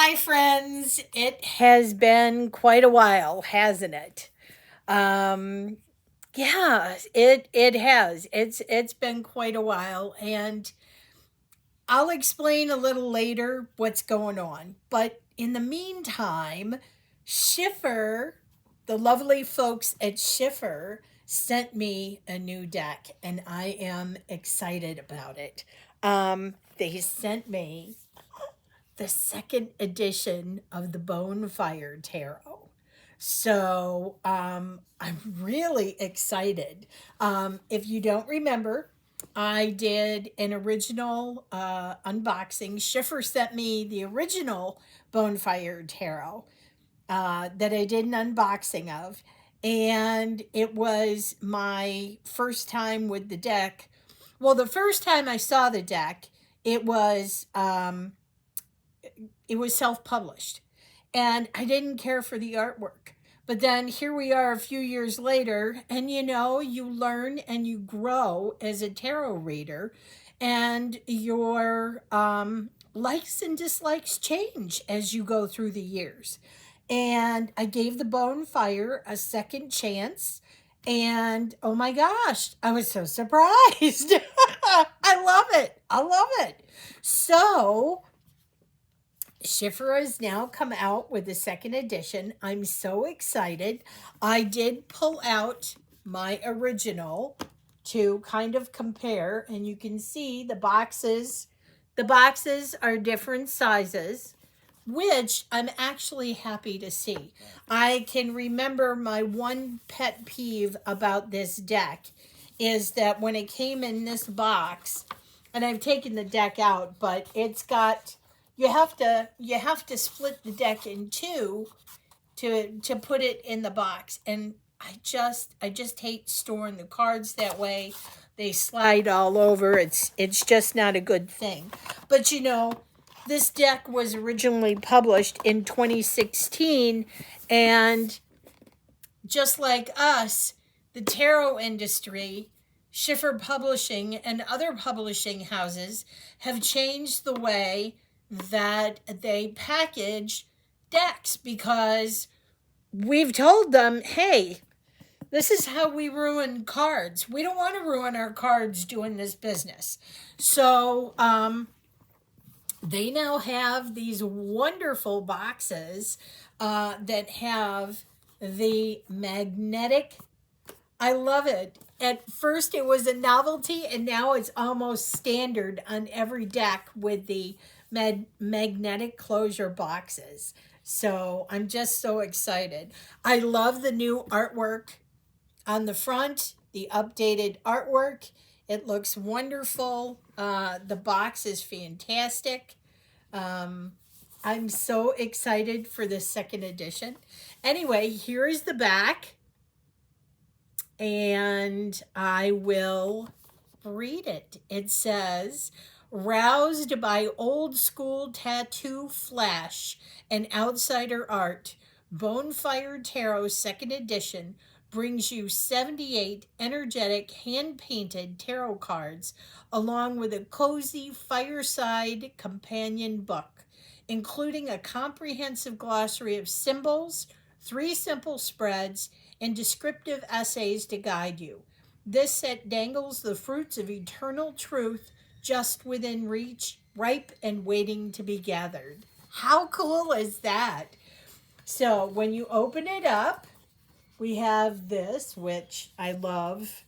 Hi, friends. It has been quite a while, hasn't it? Um, yeah, it has. It's been quite a while, and I'll explain a little later what's going on. But in the meantime, Schiffer, the lovely folks at Schiffer, sent me a new deck, and I am excited about it. They sent me the second edition of the Bonefire Tarot. So I'm really excited. If you don't remember, I did an original unboxing. Schiffer sent me the original Bonefire Tarot that I did an unboxing of. And it was my first time with the deck. Well, the first time I saw the deck, it was it was self-published, and I didn't care for the artwork. But then here we are a few years later, and you learn and you grow as a tarot reader, and your likes and dislikes change as you go through the years. And I gave the Bonefire a second chance, and oh my gosh, I was so surprised. I love it. I love it. So Schiffer has now come out with the second edition. I'm so excited. I did pull out my original to kind of compare, and you can see the boxes. The boxes are different sizes, which I'm actually happy to see. I can remember my one pet peeve about this deck is that when it came in this box, and I've taken the deck out, but it's got you have to split the deck in two to put it in the box, and I just hate storing the cards that way. They slide all over. It's just not a good thing. But this deck was originally published in 2016, and just like us, the tarot industry, Schiffer Publishing and other publishing houses have changed the way that they package decks, because we've told them, hey, this is how we ruin cards. We don't want to ruin our cards doing this business. So they now have these wonderful boxes that have the magnetic. I love it. At first it was a novelty, and now it's almost standard on every deck with the magnetic closure boxes. So I'm just so excited. I love the new artwork on the front, the updated artwork. It looks wonderful. The box is fantastic. I'm so excited for this second edition. Anyway, here is the back, and I will read it. It says, roused by old school tattoo flash and outsider art, Bonefire Tarot second edition brings you 78 energetic hand-painted tarot cards along with a cozy fireside companion book, including a comprehensive glossary of symbols, 3 simple spreads, and descriptive essays to guide you. This set dangles the fruits of eternal truth just within reach, ripe and waiting to be gathered. How cool is that? So when you open it up, we have this, which I love,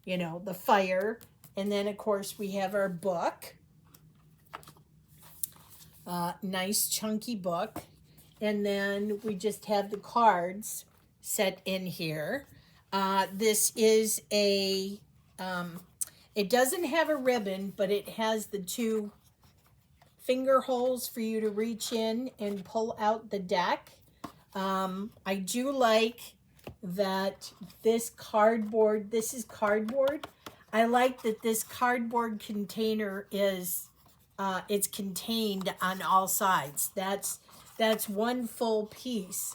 the fire. And then, of course, we have our book. Nice chunky book. And then we just have the cards set in here. This is it doesn't have a ribbon, but it has the 2 finger holes for you to reach in and pull out the deck. I do like that this is cardboard. I like that this cardboard container is, it's contained on all sides. That's one full piece.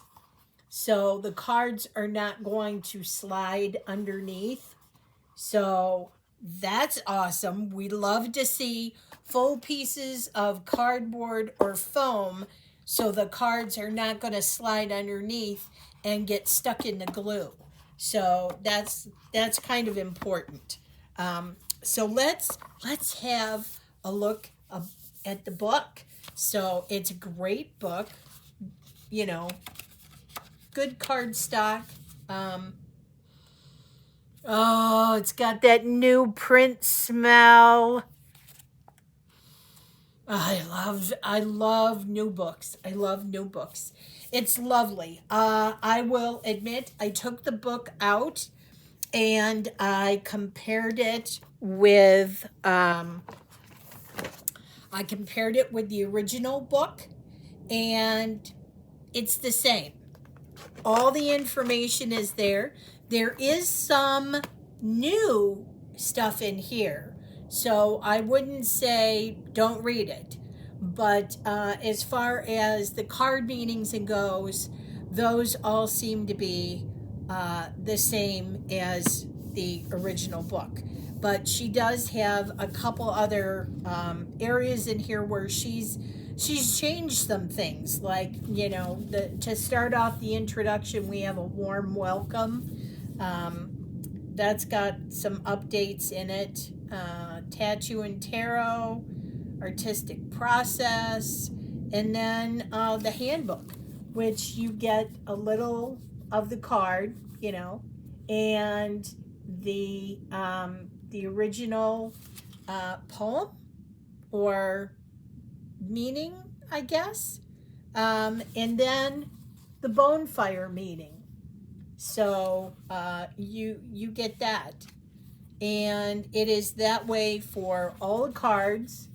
So the cards are not going to slide underneath. So That's awesome. We love to see full pieces of cardboard or foam so the cards are not going to slide underneath and get stuck in the glue. So that's kind of important. So let's have a look at the book. So it's a great book, you know, good card stock. Um, oh, it's got that new print smell. I love new books. I love new books. It's lovely. I will admit I took the book out and I compared it with the original book, and it's the same. All the information is there. There is some new stuff in here, so I wouldn't say don't read it. But as far as the card meanings and goes, those all seem to be the same as the original book. But she does have a couple other areas in here where she's changed some things, like, you know, to start off the introduction we have a warm welcome. That's got some updates in it. Tattoo and tarot, artistic process, and then the handbook, which you get a little of the card, you know, and the original poem or meaning, I guess, and then the Bonefire meaning. So you get that, and it is that way for all the cards.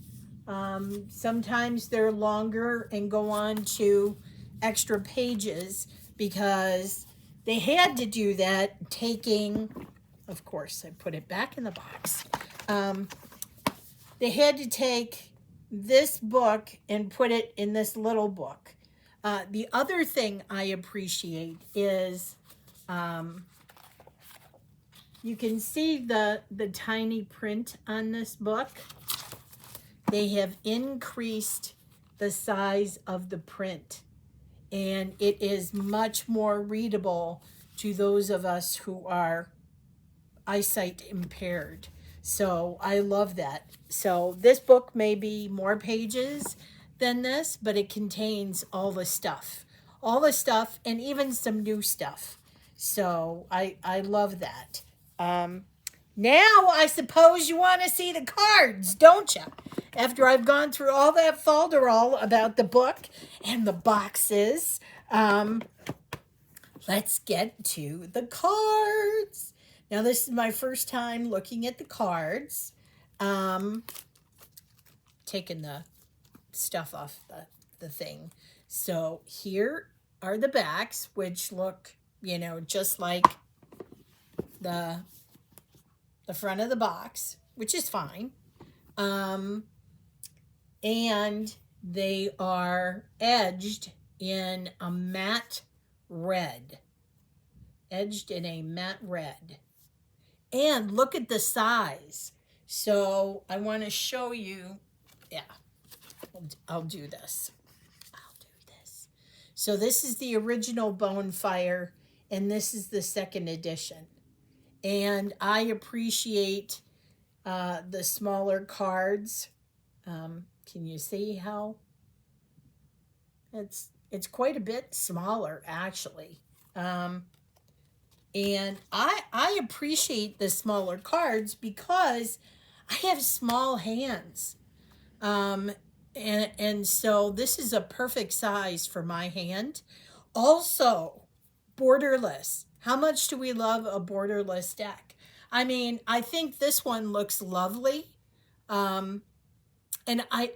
Sometimes they're longer and go on to extra pages because they had to do that. Of course, I put it back in the box. They had to take this book and put it in this little book. The other thing I appreciate is you can see the tiny print on this book. They have increased the size of the print, and it is much more readable to those of us who are eyesight impaired. So I love that. So this book may be more pages than this, but it contains all the stuff, and even some new stuff. So I love that. Now I suppose you want to see the cards, don't you? After I've gone through all that falderall about the book and the boxes, let's get to the cards. Now, this is my first time looking at the cards. Taking the stuff off the thing. So here are the backs, which look, you know, just like the front of the box, which is fine. And they are edged in a matte red. Edged in a matte red. And look at the size. So I want to show you, yeah, I'll do this. So this is the original Bonefire, and this is the second edition. And I appreciate the smaller cards. Can you see how it's quite a bit smaller, actually. And I appreciate the smaller cards because I have small hands. And so this is a perfect size for my hand. Also, borderless. How much do we love a borderless deck? I mean, I think this one looks lovely. And I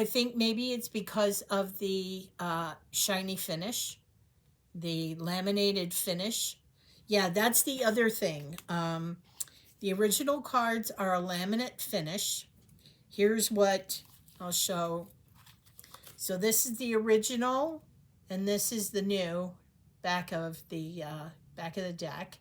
think maybe it's because of the shiny finish, the laminated finish. Yeah, that's the other thing. The original cards are a laminate finish. Here's what I'll show. So this is the original, and this is the new back of the deck.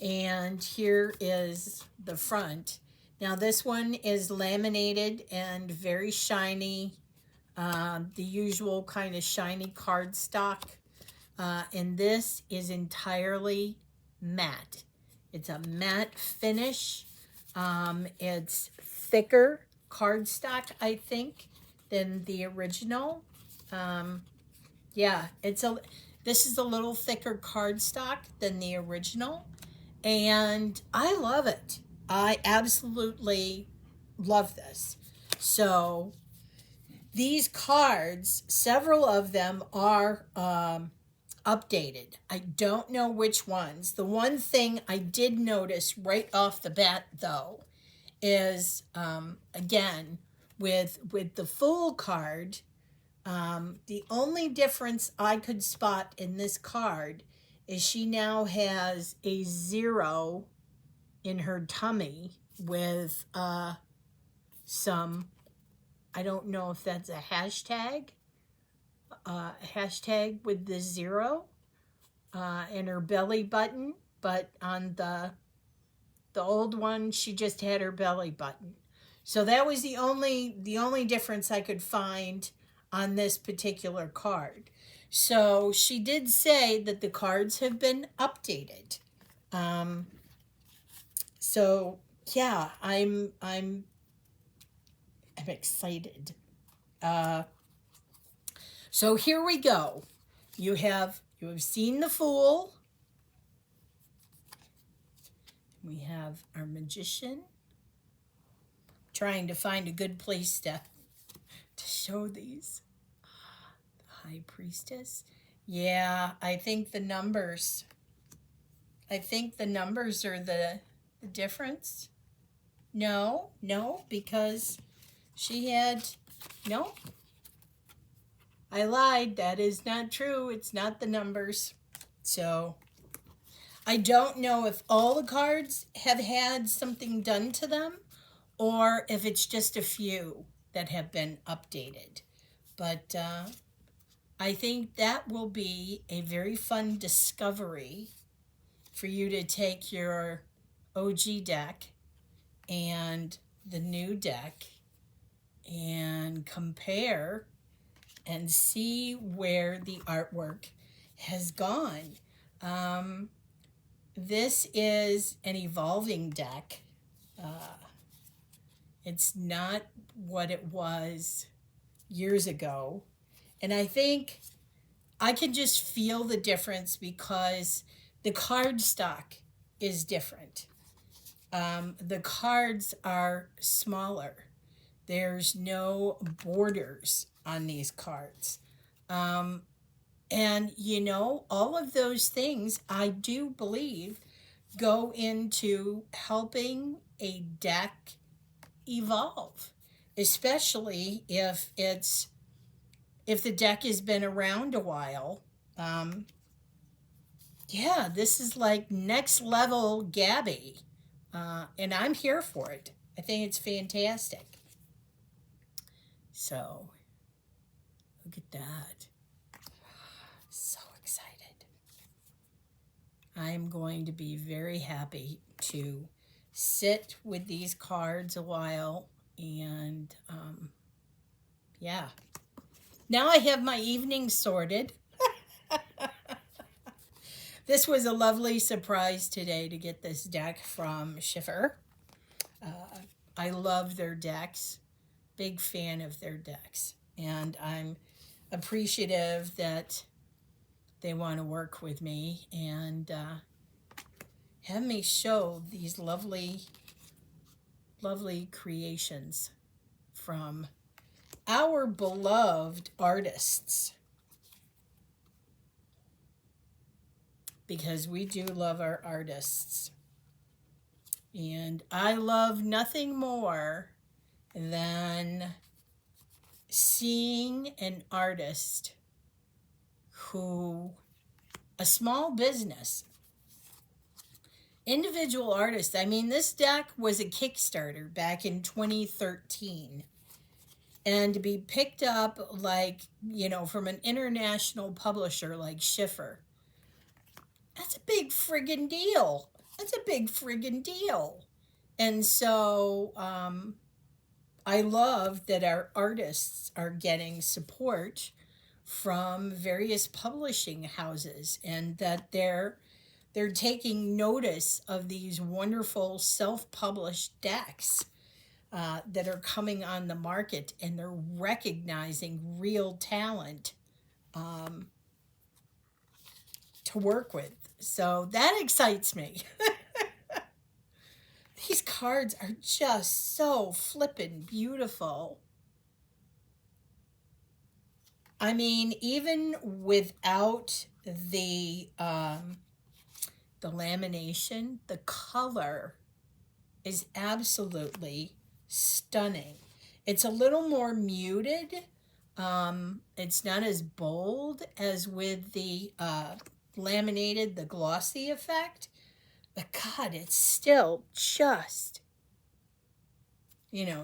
And here is the front. Now this one is laminated and very shiny, the usual kind of shiny cardstock. And this is entirely matte. It's a matte finish. It's thicker cardstock, I think, than the original. Yeah, this is a little thicker cardstock than the original, and I love it. I absolutely love this. So these cards, several of them are updated. I don't know which ones. The one thing I did notice right off the bat, though, is again with the full card. The only difference I could spot in this card is she now has a 0 in her tummy with some, I don't know if that's a hashtag with the 0 in her belly button, but on the old one she just had her belly button. So that was the only difference I could find on this particular card. So she did say that the cards have been updated. So yeah, I'm excited. So here we go. You have seen the Fool. We have our Magician. Trying to find a good place to show these. The High Priestess. Yeah, I think the numbers are the difference. No, because she had, no, I lied. That is not true. It's not the numbers. So I don't know if all the cards have had something done to them or if it's just a few that have been updated. But I think that will be a very fun discovery for you to take your OG deck and the new deck and compare and see where the artwork has gone. This is an evolving deck. It's not what it was years ago. And I think I can just feel the difference because the card stock is different. The cards are smaller. There's no borders on these cards. And, all of those things, I do believe, go into helping a deck evolve, especially if the deck has been around a while. Yeah, this is like next level Gabby, and I'm here for it. I think it's fantastic. So look at that. So excited. I'm going to be very happy to sit with these cards a while, and yeah. Now I have my evening sorted. This was a lovely surprise today to get this deck from Schiffer. I love their decks. Big fan of their decks. And I'm appreciative that they want to work with me and have me show these lovely, lovely creations from our beloved artists. Because we do love our artists. And I love nothing more than seeing an artist a small business, individual artist. I mean, this deck was a Kickstarter back in 2013. And to be picked up from an international publisher like Schiffer, that's a big friggin' deal. That's a big friggin' deal. And so I love that our artists are getting support from various publishing houses, and that they're taking notice of these wonderful self-published decks that are coming on the market, and they're recognizing real talent to work with. So that excites me. These cards are just so flippin' beautiful. I mean, even without the lamination, the color is absolutely stunning. It's a little more muted. It's not as bold as with the laminated, the glossy effect. But God, it's still just,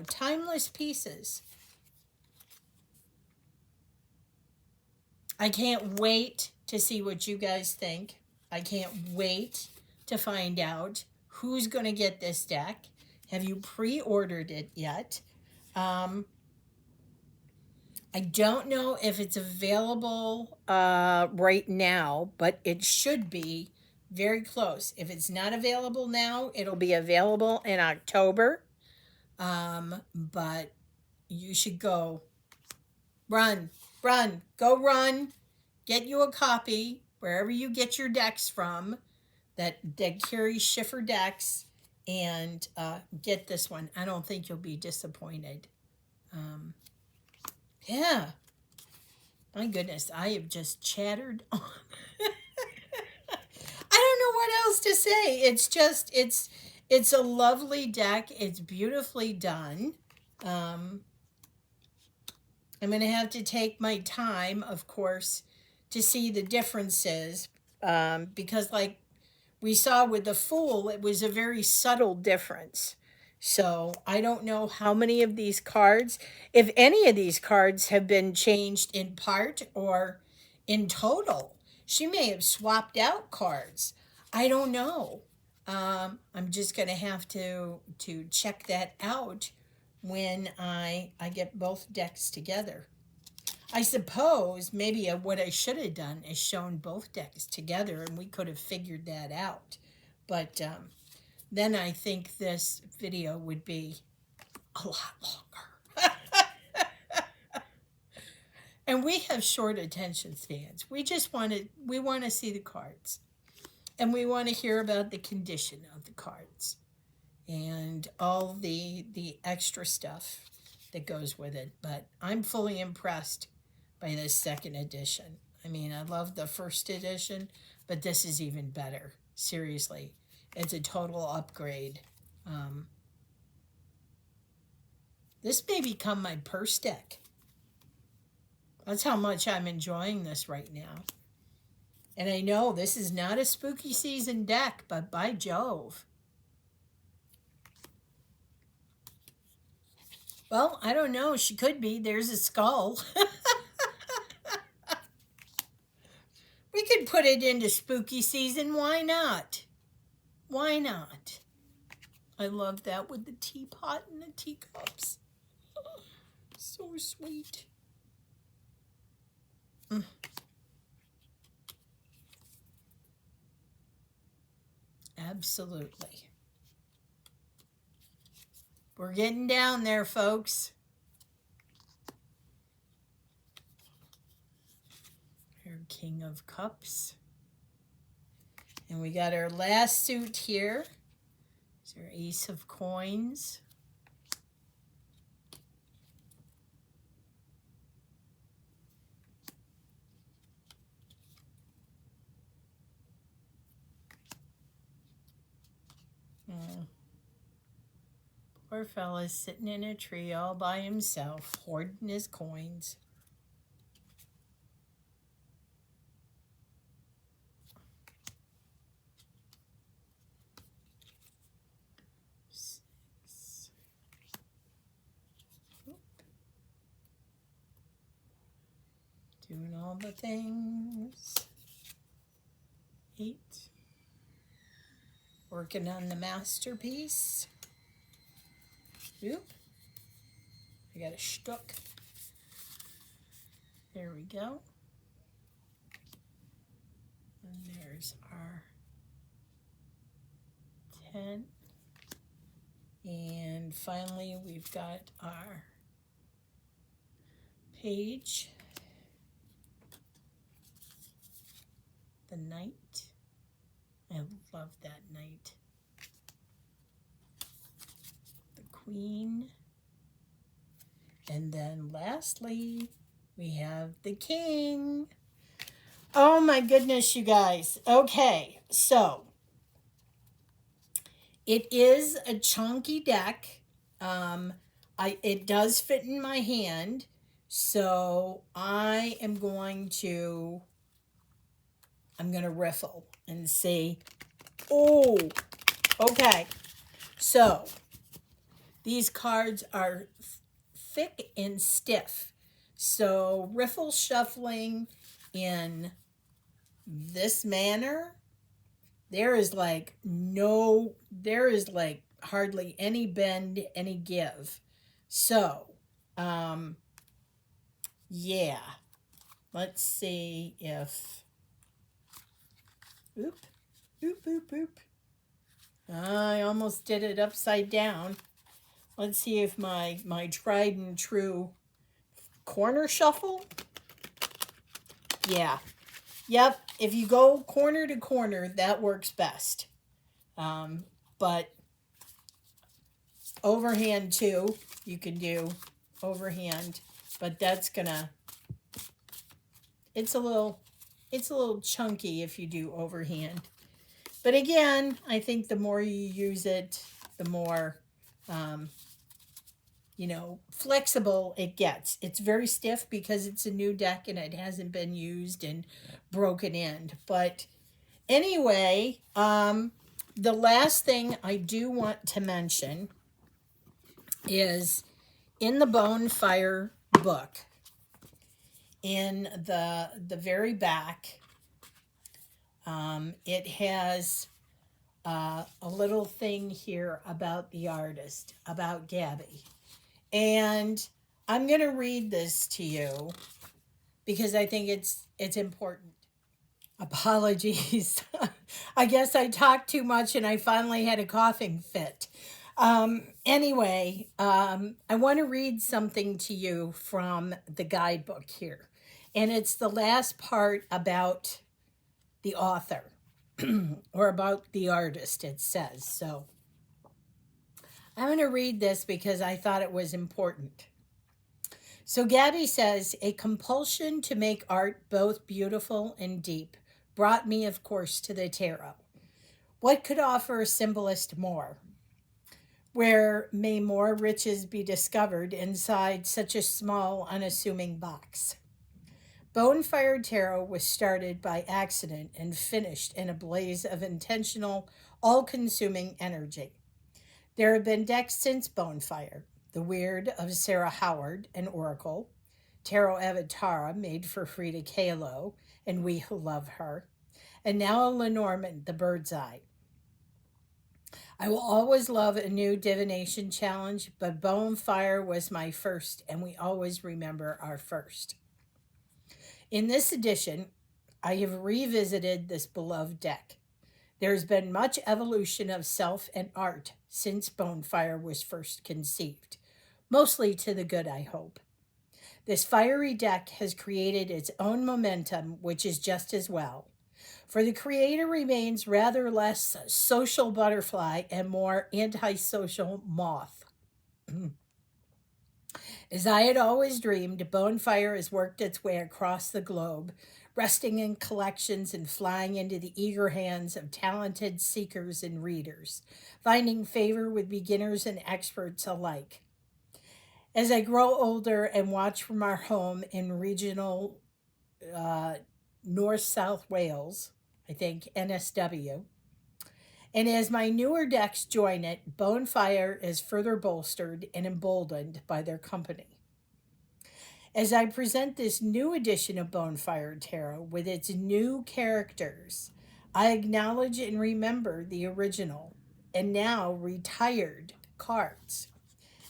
timeless pieces. I can't wait to see what you guys think. I can't wait to find out who's going to get this deck. Have you pre-ordered it yet? I don't know if it's available right now, but it should be very close. If it's not available now, it'll be available in October. But you should go. Run, go run. Get you a copy wherever you get your decks from that carry Schiffer decks, and get this one. I don't think you'll be disappointed. Yeah. My goodness, I have just chattered on. I don't know what else to say. It's a lovely deck. It's beautifully done. I'm going to have to take my time, of course, to see the differences, because like we saw with the Fool, it was a very subtle difference. So I don't know how many of these cards, if any of these cards have been changed in part or in total. She may have swapped out cards. I don't know. I'm just going to have to check that out when I get both decks together. I suppose maybe what I should have done is shown both decks together, and we could have figured that out. But then I think this video would be a lot longer. And we have short attention spans. We want to see the cards. And we want to hear about the condition of the cards and all the extra stuff that goes with it. But I'm fully impressed by this second edition. I mean, I love the first edition, but this is even better. Seriously, it's a total upgrade. This may become my purse deck. That's how much I'm enjoying this right now. And I know this is not a spooky season deck, but by Jove. Well, I don't know. She could be. There's a skull. We could put it into spooky season. Why not? Why not? I love that with the teapot and the teacups. So sweet. Absolutely. We're getting down there, folks. Our King of Cups. And we got our last suit here. It's our Ace of Coins. Poor fella's sitting in a tree all by himself, hoarding his coins. Six. Doing all the things. 8. Working on the masterpiece. Oop. I got a shtuck. There we go. And there's our 10. And finally, we've got our page. The knight. I love that knight. The queen. And then lastly, we have the king. Oh my goodness, you guys. Okay, so it is a chunky deck. It does fit in my hand, so I'm going to riffle and see. Oh, okay. So these cards are thick and stiff. So riffle shuffling in this manner, there is like hardly any bend, any give. So, yeah. Let's see if, oop, oop, oop, oop. I almost did it upside down. Let's see if my tried and true corner shuffle. Yeah. Yep. If you go corner to corner, that works best. But overhand too, you can do overhand, but that's gonna, it's a little chunky if you do overhand. But again, I think the more you use it, the more, flexible it gets. It's very stiff because it's a new deck and it hasn't been used and broken in. But anyway, the last thing I do want to mention is in the Bonefire book, in the very back, it has a little thing here about the artist, about Gabby. And I'm going to read this to you because I think it's important. Apologies. I guess I talked too much and I finally had a coughing fit. Anyway, I want to read something to you from the guidebook here. And it's the last part about the author or about the artist, it says. So I'm going to read this because I thought it was important. So Gabby says, a compulsion to make art both beautiful and deep brought me, of course, to the tarot. What could offer a symbolist more? Where may more riches be discovered inside such a small, unassuming box? Bonefire Tarot was started by accident and finished in a blaze of intentional, all-consuming energy. There have been decks since Bonefire, the Weird of Sarah Howard, an Oracle, Tarot Avatara, made for Frida Kahlo, and We Who Love Her, and now a Lenormand, the Bird's Eye. I will always love a new divination challenge, but Bonefire was my first, and we always remember our first. In this edition, I have revisited this beloved deck. There has been much evolution of self and art since Bonefire was first conceived, mostly to the good, I hope. This fiery deck has created its own momentum, which is just as well. For the creator remains rather less social butterfly and more antisocial moth. As I had always dreamed, Bonefire has worked its way across the globe, resting in collections and flying into the eager hands of talented seekers and readers, finding favor with beginners and experts alike. As I grow older and watch from our home in regional North-South Wales, I think NSW, and as my newer decks join it, Bonefire is further bolstered and emboldened by their company. As I present this new edition of Bonefire Tarot with its new characters, I acknowledge and remember the original and now retired cards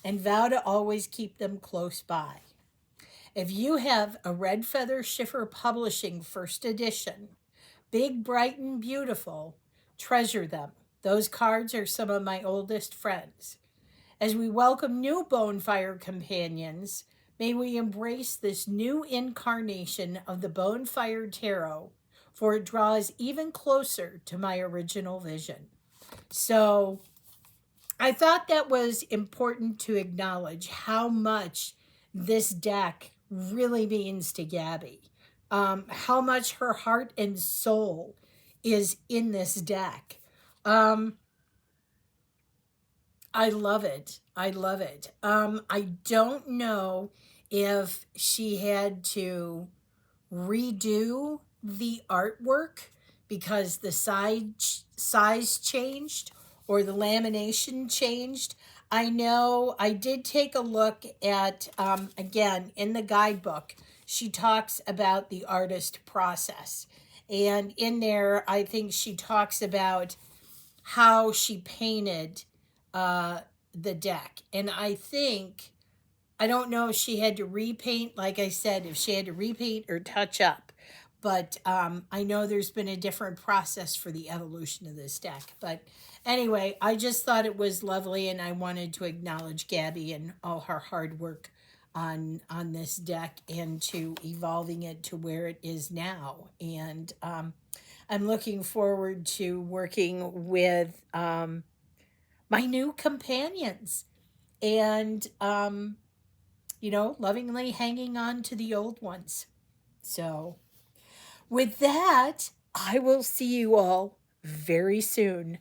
and vow to always keep them close by. If you have a Red Feather Schiffer Publishing first edition, big, bright, and beautiful, treasure them. Those cards are some of my oldest friends. As we welcome new Bonefire companions, may we embrace this new incarnation of the Bonefire Tarot, for it draws even closer to my original vision. So I thought that was important to acknowledge how much this deck really means to Gabby. How much her heart and soul is in this deck. Um, I love it. I love it. I don't know if she had to redo the artwork because the size changed or the lamination changed. I know I did take a look at, again, in the guidebook, she talks about the artist process. And in there, I think she talks about how she painted uh, the deck. And I don't know if she had to repaint, like I said, if she had to repaint or touch up. But I know there's been a different process for the evolution of this deck. But anyway, I just thought it was lovely, and I wanted to acknowledge Gabby and all her hard work on this deck and to evolving it to where it is now. And I'm looking forward to working with my new companions and lovingly hanging on to the old ones. So, with that, I will see you all very soon.